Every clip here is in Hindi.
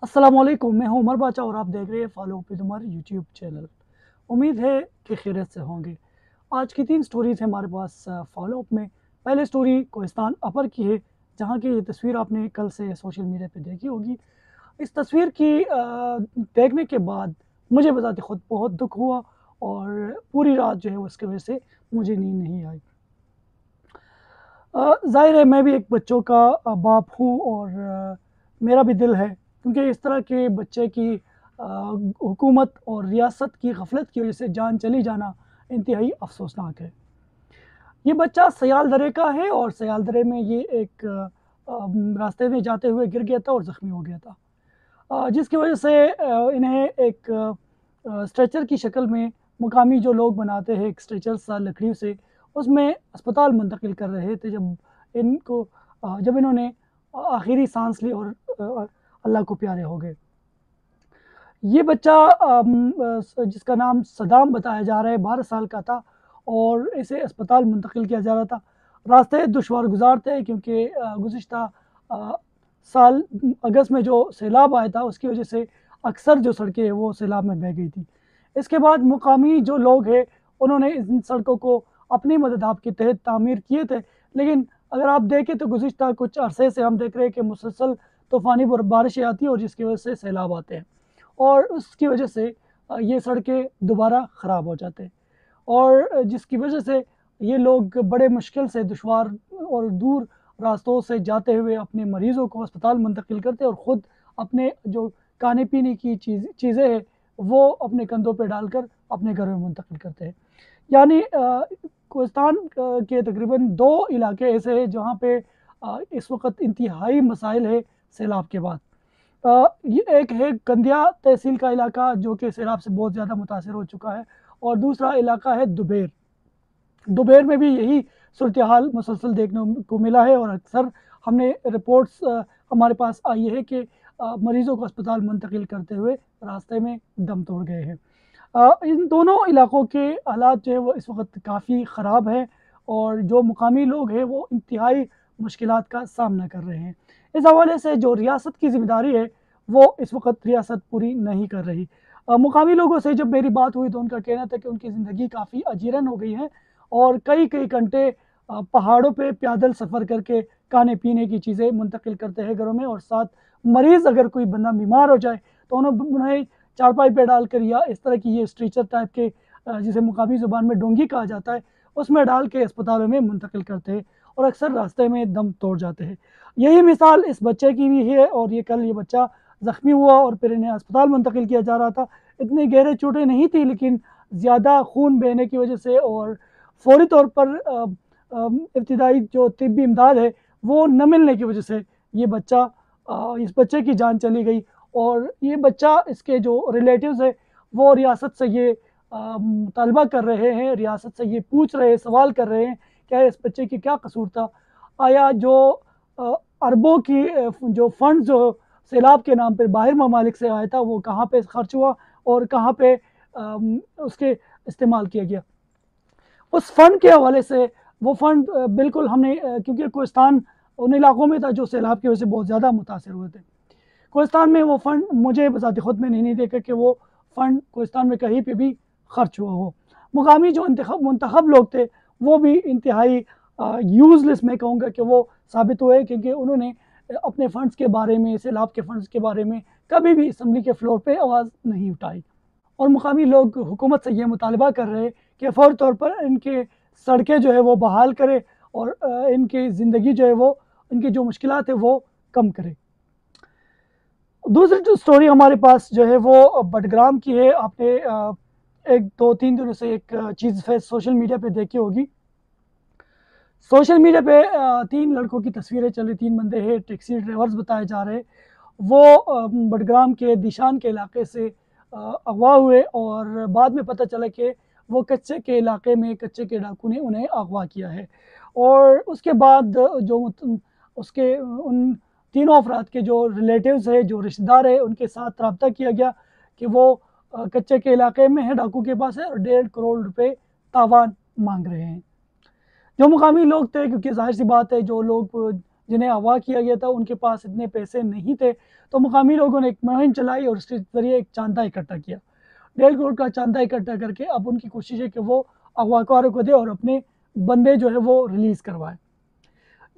अस्सलाम वालेकुम, मैं हूं उमर बाचा और आप देख रहे हैं follow with Umar YouTube channel. उम्मीद है कि खैरियत से होंगे। आज की 3 स्टोरीज़ हैं हमारे पास फॉलो अप में। पहली स्टोरी कोहिस्तान अपर की है, जहां की ये तस्वीर आपने कल से सोशल मीडिया पे देखी होगी। इस तस्वीर की देखने के बाद मुझे बज़ाते खुद बहुत दुःख हुआ और पूरी रात जो है वो इसकी वजह से मुझे नींद नहीं आई। ज़ाहिर है मैं भी एक बच्चों का बाप हूँ और मेरा भी दिल है, क्योंकि इस तरह के बच्चे की हुकूमत और रियासत की गफलत की वजह से जान चली जाना इंतहाई अफसोसनाक है। ये बच्चा सयाल दरे का है और सयाल दरे में ये एक रास्ते में जाते हुए गिर गया था और ज़ख्मी हो गया था, जिसकी वजह से इन्हें एक स्ट्रेचर की शक्ल में मुकामी जो लोग बनाते हैं एक स्ट्रेचर सा लकड़ी से, उसमें अस्पताल मुंतकिल कर रहे थे जब इनको जब इन्होंने आखिरी सांस ली और अल्लाह को प्यारे हो गए। ये बच्चा जिसका नाम सदाम बताया जा रहा है 12 साल का था और इसे अस्पताल मुंतकिल किया जा रहा था। रास्ते दुशवार गुजार थे क्योंकि गुज़िश्ता साल अगस्त में जो सैलाब आया था उसकी वजह से अक्सर जो सड़कें हैं वो सैलाब में बह गई थी। इसके बाद मुकामी जो लोग हैं उन्होंने इन सड़कों को अपनी मदद के तहत तामीर किए थे, लेकिन अगर आप देखें तो गुज़िश्ता कुछ अरसे से हम देख रहे हैं कि मुसलसल तूफ़ानी बारिशें आती हैं और जिसकी वजह से सैलाब आते हैं और उसकी वजह से ये सड़कें दोबारा ख़राब हो जाते हैं और जिसकी वजह से ये लोग बड़े मुश्किल से दुशवार और दूर रास्तों से जाते हुए अपने मरीज़ों को अस्पताल मुंतकिल करते हैं और ख़ुद अपने जो खाने पीने की चीज़ें हैं वो अपने कंधों पे डालकर अपने घरों में मुंतकिल करते हैं। यानी कोहिस्तान के तकरीबन 2 इलाके ऐसे हैं जहाँ पे इस वक़्त इंतहाई मसाइल है सैलाब के बाद। ये एक है कंदिया तहसील का इलाका जो कि सैलाब से बहुत ज़्यादा मुतासिर हो चुका है और दूसरा इलाका है दुबेर। दुबेर में भी यही सूरत हाल मुसलसल देखने को मिला है और अक्सर हमने रिपोर्ट्स हमारे पास आई है कि मरीज़ों को अस्पताल मुंतकिल करते हुए रास्ते में दम तोड़ गए हैं। इन दोनों इलाकों के हालात जो है वो इस वक्त काफ़ी ख़राब है और जो मुकामी लोग हैं वो इंतहाई मुश्किलात का सामना कर रहे हैं। इस हवाले से जो रियासत की ज़िम्मेदारी है वो इस वक्त रियासत पूरी नहीं कर रही। मुकामी लोगों से जब मेरी बात हुई तो उनका कहना था कि उनकी ज़िंदगी काफ़ी अजीरन हो गई है और कई कई घंटे पहाड़ों पे पैदल सफ़र करके खाने पीने की चीज़ें मुंतकिल करते हैं घरों में और साथ मरीज़ अगर कोई बंदा बीमार हो जाए तो उन्हें चारपाई पे डालकर या इस तरह की ये स्ट्रेचर टाइप के जिसे मुकामी ज़ुबान में डोंगी कहा जाता है उसमें डाल के अस्पतालों में मुंतकिल करते हैं और अक्सर रास्ते में दम तोड़ जाते हैं। यही मिसाल इस बच्चे की भी है और ये बच्चा ज़ख्मी हुआ और फिर इन्हें अस्पताल मुंतकिल किया जा रहा था। इतनी गहरे चोटें नहीं थी लेकिन ज़्यादा खून बहने की वजह से और फ़ौरी तौर पर इब्तिदाई जो तिब्बी इमदाद है वो न मिलने की वजह से ये बच्चा इस बच्चे की जान चली गई और ये बच्चा इसके जो रिलेटिव्स है वो रियासत से ये मुतालबा कर रहे हैं, रियासत से ये पूछ रहे हैं, सवाल कर रहे हैं क्या इस बच्चे की क्या कसूर था? आया जो अरबों की जो फ़ंड जो सैलाब के नाम पे बाहर ममालिक से आया था वो कहाँ पे खर्च हुआ और कहाँ पे उसके इस्तेमाल किया गया। उस फ़ंड के हवाले से वो फ़ंड बिल्कुल हमने क्योंकि कोहिस्तान उन इलाकों में था जो सैलाब की वजह से बहुत ज़्यादा मुतासिर हुए थे। कोहिस्तान में वो फ़ंड मुझे बज़ाते खुद में नहीं देखा कि वो फ़ंड कोहिस्तान में कहीं पे भी खर्च हुआ हो। मुकामी जो मुंतखब लोग थे वो भी इंतहाई यूज़लेस मैं कहूँगा कि वो साबित हुए क्योंकि उन्होंने अपने फ़ंड्स के बारे में, सैलाब के फ़ंड्स के बारे में कभी भी असम्बली के फ्लोर पे आवाज़ नहीं उठाई और मुकामी लोग हुकूमत से ये मुतालबा कर रहे हैं कि फ़ौरी तौर पर इनके सड़कें जो है वो बहाल करे और इनकी ज़िंदगी जो है वो इनकी जो मुश्किलात है वो कम करे। दूसरी जो स्टोरी हमारे पास जो है वो बडग्राम की है। आपने 1-2-3 दिनों से एक चीज़ सोशल मीडिया पे देखी होगी। सोशल मीडिया पे 3 लड़कों की तस्वीरें चल रही, 3 बंदे हैं, टैक्सी ड्राइवर्स बताए जा रहे हैं। वो बडग्राम के दिशान के इलाके से अगवा हुए और बाद में पता चला कि वो कच्चे के इलाके में कच्चे के डाकू ने उन्हें अगवा किया है और उसके बाद जो उसके उन तीनों अफराद के जो रिलेटिव्स हैं, जो रिश्तेदार हैं, उनके साथ रब्ता किया गया कि वो कच्चे के इलाके में है, डाकू के पास है और 1.5 करोड़ रुपए तावान मांग रहे हैं। जो मुकामी लोग थे क्योंकि ज़ाहिर सी बात है जो लोग जिन्हें अगवा किया गया था उनके पास इतने पैसे नहीं थे, तो मुकामी लोगों ने एक मुहिम चलाई और उसके ज़रिए एक चांदा इकट्ठा किया। 1.5 करोड़ का चांदा इकट्ठा करके अब उनकी कोशिश है कि वो अगवाकारों को दे और अपने बंदे जो है वो रिलीज़ करवाए।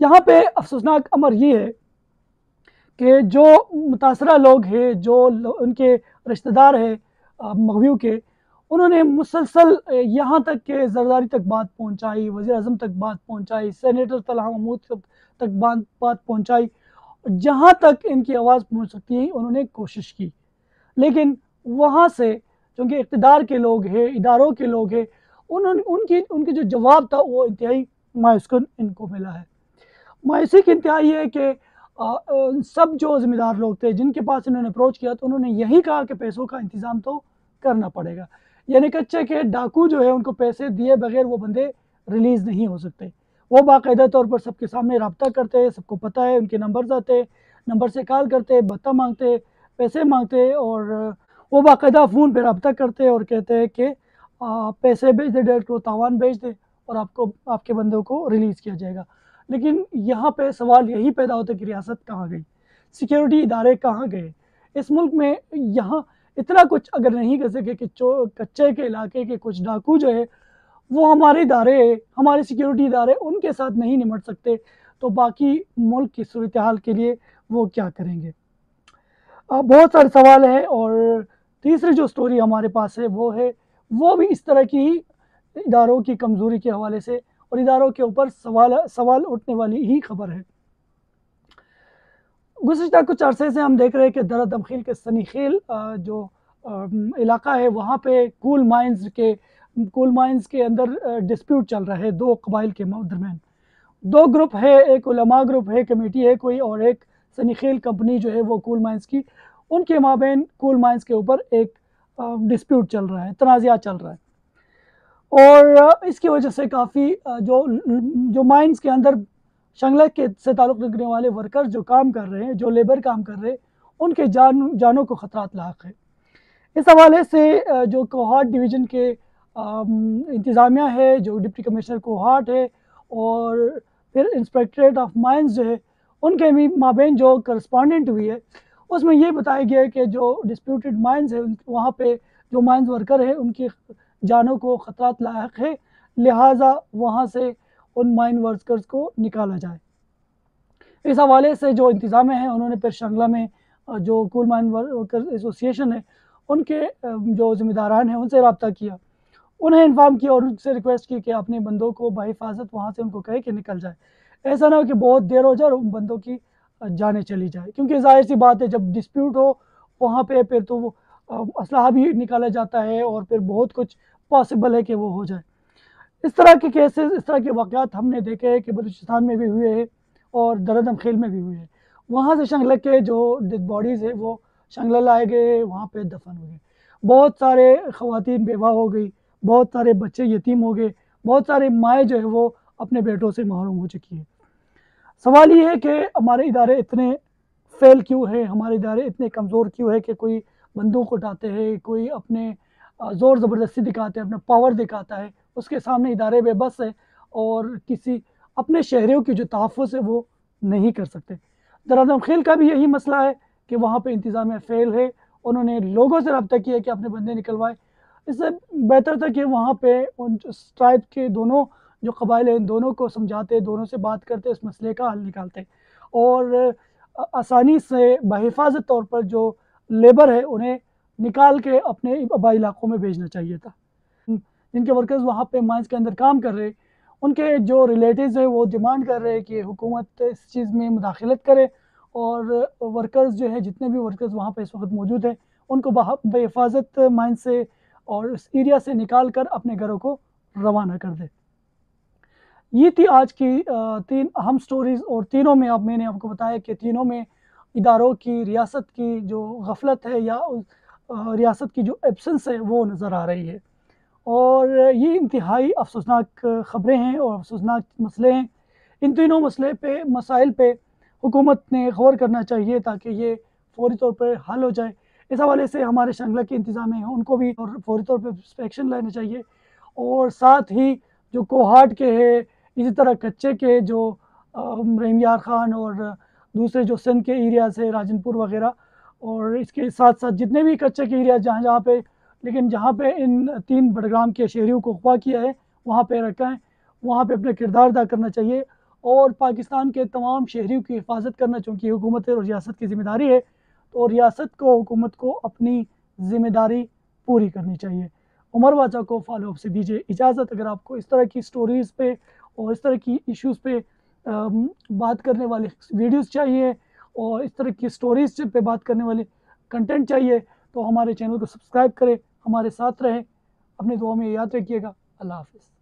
यहाँ पे अफसोसनाक अमर ये है कि जो मुतासरा लोग हैं, जो उनके रिश्तेदार हैं मग़वियों के, उन्होंने मुसलसल यहाँ तक कि ज़रदारी तक बात पहुँचाई, वज़ीर-ए-आज़म तक बात पहुँचाई, सेनेटर तलहा महमूद तक बात पहुँचाई। जहाँ तक इनकी आवाज़ पहुँच सकती है उन्होंने कोशिश की, लेकिन वहाँ से चूँकि इक़्तिदार के लोग हैं, इदारों के लोग हैं, उन्होंने उनकी जो जवाब था वो इंतहाई मायूसकुन इनको मिला है। मायूसी की इंतहा ये है कि सब जो ज़िम्मेदार लोग थे जिनके पास इन्होंने अप्रोच किया, तो उन्होंने यही कहा कि पैसों का इंतज़ाम तो करना पड़ेगा। यानी कच्चे के डाकू जो है उनको पैसे दिए बगैर वो बंदे रिलीज़ नहीं हो सकते। वो बाकायदा तौर पर सबके सामने रब्ता करते हैं, सबको पता है, उनके नंबर्स आते हैं, नंबर से कॉल करते, भत्ता माँगते, पैसे माँगते और वो बाकायदा फ़ोन पे रब्ता करते और कहते हैं कि पैसे भेज दे, 1.5 करोड़ तावान भेज दे और आपको आपके बंदों को रिलीज़ किया जाएगा। लेकिन यहाँ पे सवाल यही पैदा होता है कि रियासत कहाँ गई? सिक्योरिटी इदारे कहाँ गए? इस मुल्क में यहाँ इतना कुछ अगर नहीं कर सके कि कच्चे के इलाके के कुछ डाकू जो है वो हमारे इदारे, हमारे सिक्योरिटी इदारे उनके साथ नहीं निपट सकते, तो बाकी मुल्क की सूरत हाल के लिए वो क्या करेंगे? बहुत सारे सवाल हैं और तीसरी जो स्टोरी हमारे पास है वो भी इस तरह की ही इदारों की कमज़ोरी के हवाले से और इदारों के ऊपर सवाल उठने वाली ही खबर है। गुज़िश्ता कुछ अरसे से हम देख रहे हैं कि दर्रा दमखील के सनीखेल जो इलाका है वहाँ पे कोल माइंस के अंदर डिस्प्यूट चल रहा है 2 कबाइल के दरमियान। 2 ग्रुप है, एक उलमा ग्रुप है, कमेटी है कोई और एक सनीखेल कंपनी जो है वो कोल माइंस की, उनके माबैन कोल माइंस के ऊपर एक डिस्प्यूट चल रहा है, तनाज़ा चल रहा है। और इसकी वजह से काफ़ी जो माइंस के अंदर शंगला के से ताल्लुक़ रखने वाले वर्कर्स जो काम कर रहे हैं, जो लेबर काम कर रहे हैं, उनके जानों को ख़तरात लाक है। इस हवाले से जो कोहाट डिवीज़न के इंतज़ामिया है, जो डिप्टी कमिश्नर कोहाट है और फिर इंस्पेक्टरेट ऑफ माइंस जो है, उनके भी माबैन जो करस्पॉन्डेंट हुई है, उसमें ये बताया गया है कि जो डिस्प्यूटेड माइंस है वहाँ पे जो माइंस वर्कर है उनकी जानों को ख़तरात लायक है, लिहाजा वहाँ से उन माइन वर्कर्स को निकाला जाए। इस हवाले से जो इंतज़ामिया हैं उन्होंने फिर शंगला में जो कोल माइन वर्कर्स एसोसिएशन है उनके जो ज़िम्मेदारान हैं उनसे रब्ता किया, उन्हें इन्फॉर्म किया और उनसे रिक्वेस्ट की कि अपने बंदों को बाहिफाज़त वहाँ से उनको कहे कि निकल जाए। ऐसा ना हो कि बहुत देर हो जाए और उन बंदों की जानें चली जाए, क्योंकि ज़ाहिर-सी बात है जब डिस्प्यूट हो वहाँ पे फिर तो वो असलहा भी निकाला जाता है और फिर बहुत कुछ पॉसिबल है कि वो हो जाए। इस तरह के केसेस, इस तरह के वाक़यात हमने देखे हैं कि बलूचिस्तान में भी हुए हैं और दर्रा दमखील में भी हुए हैं। वहाँ से शंगला के जो डेड बॉडीज़ है वो शंगला लाए गए, वहाँ पे दफन हो गए। बहुत सारे ख़वातीन बेवा हो गई, बहुत सारे बच्चे यतीम हो गए, बहुत सारे माएँ जो है वो अपने बेटों से महरूम हो चुकी है। सवाल ये है कि हमारे इदारे इतने फ़ेल क्यों हैं, हमारे इदारे इतने कमज़ोर क्यों है कि कोई बंदूक उठाते हैं, कोई अपने ज़ोर ज़बरदस्ती दिखाते हैं, अपना पावर दिखाता है, उसके सामने इदारे बेबस है और किसी अपने शहरियों की जो तहफ़्फ़ुज़ है वो नहीं कर सकते। दर्रा दमखील का भी यही मसला है कि वहाँ पे इंतज़ामिया फ़ेल है, उन्होंने लोगों से रब्ता किया कि अपने बंदे निकलवाएँ। इससे बेहतर था कि वहाँ पे उन ट्राइब के दोनों जो कबाइल हैं इन दोनों को समझाते, दोनों से बात करते, इस मसले का हल निकालते और आसानी से बाहिफ़ाज़त तौर पर जो लेबर है उन्हें निकाल के अपने आबाई इलाकों में भेजना चाहिए था। जिनके वर्कर्स वहाँ पे माइंस के अंदर काम कर रहे हैं, उनके जो रिलेटिव्स हैं वो डिमांड कर रहे हैं कि हुकूमत इस चीज़ में मुदाखलत करे और वर्कर्स जो है, जितने भी वर्कर्स वहाँ पे इस वक़्त मौजूद हैं, उनको बहिफ़ाज़त माइंस से और इस एरिया से निकाल कर अपने घरों को रवाना कर दे। ये थी आज की 3 अहम स्टोरीज़ और तीनों में अब मैंने आपको बताया कि तीनों में इदारों की, रियासत की जो गफ़लत है या रियासत की जो एब्सेंस है वो नज़र आ रही है और ये इंतहाई अफ़सोसनाक ख़बरें हैं और अफ़सोसनाक मसले हैं। इन तीनों मसाइल पे हुकूमत ने गौर करना चाहिए ताकि ये फ़ौरी तौर पर हल हो जाए। इस हवाले से हमारे शंगला के इंतज़ामिया हैं उनको भी और फ़ौरी तौर पे एक्शन लेना चाहिए और साथ ही जो कोहाट के हैं, इसी तरह कच्चे के जो रहीम यार ख़ान और दूसरे जो सिंध के एरियाज़ है, राजनपुर वग़ैरह, और इसके साथ साथ जितने भी कच्चे के एरिया जहाँ जहाँ पे, लेकिन जहाँ पे इन 3 बडगाम के शहरियों को अगवा किया है वहाँ पे रखा है, वहाँ पे अपना किरदार अदा करना चाहिए और पाकिस्तान के तमाम शहरियों की हिफाजत करना, चूँकि हुकूमत और रियासत की ज़िम्मेदारी है, तो रियासत को, हुकूमत को अपनी ज़िम्मेदारी पूरी करनी चाहिए। उमर बाचा को फॉलो अप से दीजिए इजाज़त। अगर आपको इस तरह की स्टोरीज़ पे और इस तरह की इश्यूज़ पे बात करने वाले वीडियोज़ चाहिए और इस तरह की स्टोरीज़ पे बात करने वाले कंटेंट चाहिए, तो हमारे चैनल को सब्सक्राइब करें, हमारे साथ रहें, अपनी दुआ में याद रखिएगा। अल्लाह हाफ़िज़।